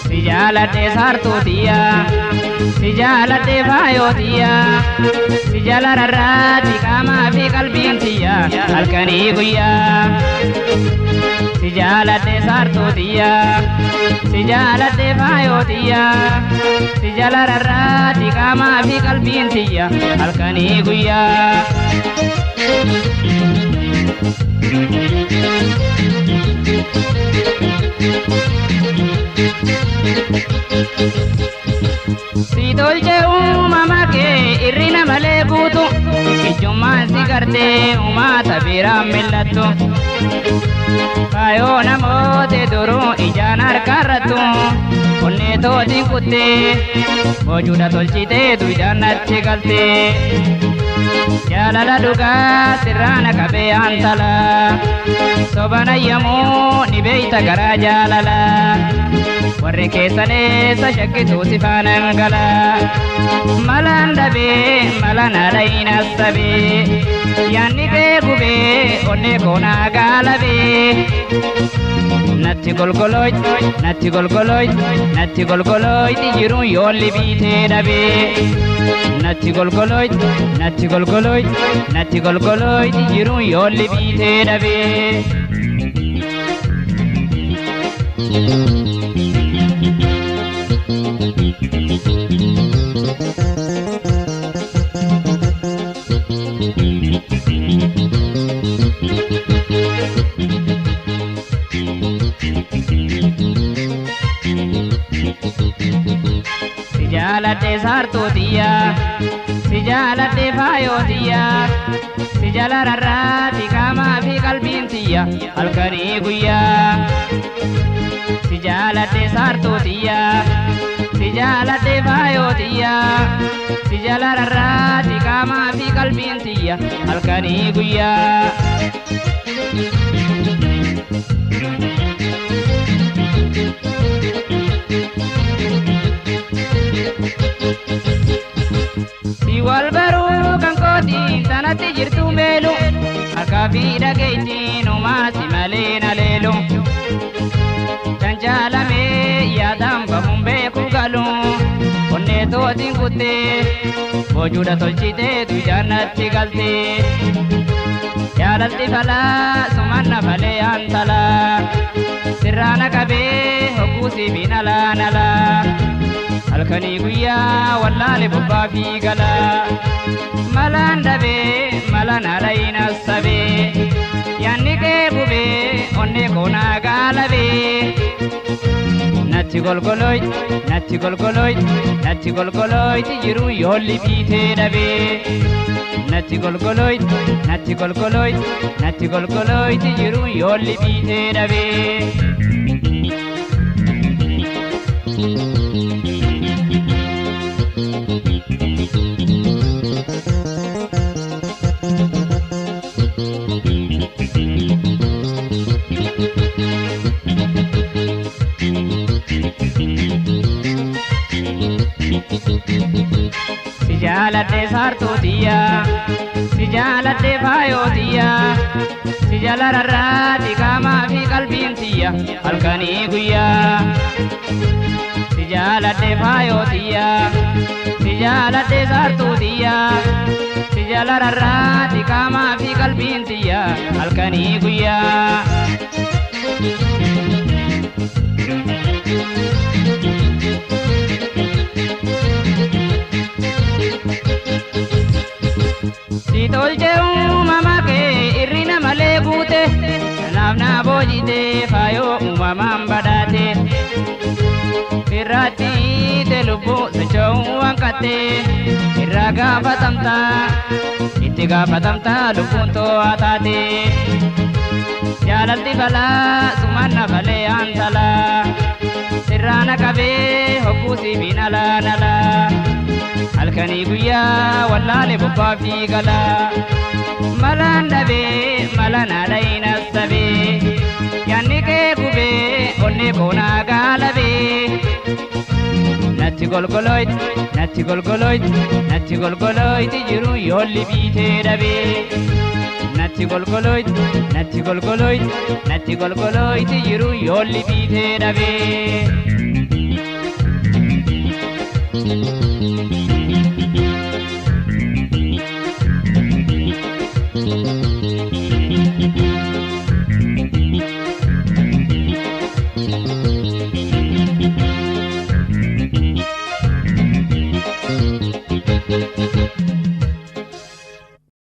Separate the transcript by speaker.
Speaker 1: Sijalate sartu dia, sijalate bayo dia, sijalara rati kama fi kalbin dia, alkani guya. Sijalate sartu dia, sijalate bayo dia, sijalara rati kama fi kalbin dia, alkani guya. Si dolce mama ke irrina male butu ijumma sigarte umata bira millatu kayo namote duru ijanar karatu onne to dinkutte bojuda tolchite du janatti galte jalala duga sirrana kabe antala sobana yamu nibeita gara jalala warre kesane sa shakkitu sifanan gala malandabe malanalaina sabe yanni be gube onne kona galabe natti golgoloy natti golgoloy natti golgoloy tijiru yolli bite dabe natti golgoloy natti golgoloy natti golgoloy tijiru yolli bite dabe Sijalate sartu dia, sijalate bayo dia, sijalara rati kama fi kalbin dia, alkani guya. Sijalate sartu dia, sijalate bayo dia, sijalara rati kama fi kalbin dia, alkani guya. Wal baru kan kodi tanati jirtu melu akafi dageiti no masi malena lelo chanjala me yadam bahumbe kugalu onne to dinkutte bojuda tolchite du janatti galte yalalti fala sumanna fale antala sirrana kabe hokusi binala nala alkani guya wallale bubba fi gala malandabe malanalaina sabe yanni ke bube onne kona galabe natti golgoloy natti golgoloy natti golgoloy tijiru yolli bite dabe natti golgoloy natti golgoloy natti golgoloy tijiru yolli bite dabe Sijalate sartu dia, sijalate bayo dia, sijalara rati kama fi kalbin dia, alkani guya. Sijalate bayo dia, sijalate sartu dia, sijalara rati kama fi kalbin dia, alkani guya. Si dolce mama ke irrina male bute navna bojite fayo mama badate irati te lubu sechau angkate iraga patamta itiga patamta lupunto atate jalalti bala sumanna bale antala sirrana kabe hokusi binala nala alkani guya wallale bubba fi gala malandabe malanalaina sabe yanni ke gube boona gaalabee. Natti golgoloyti jiru yoolli biitee dhabee. Natti golgoloyti jiru yoolli biitee dhabee.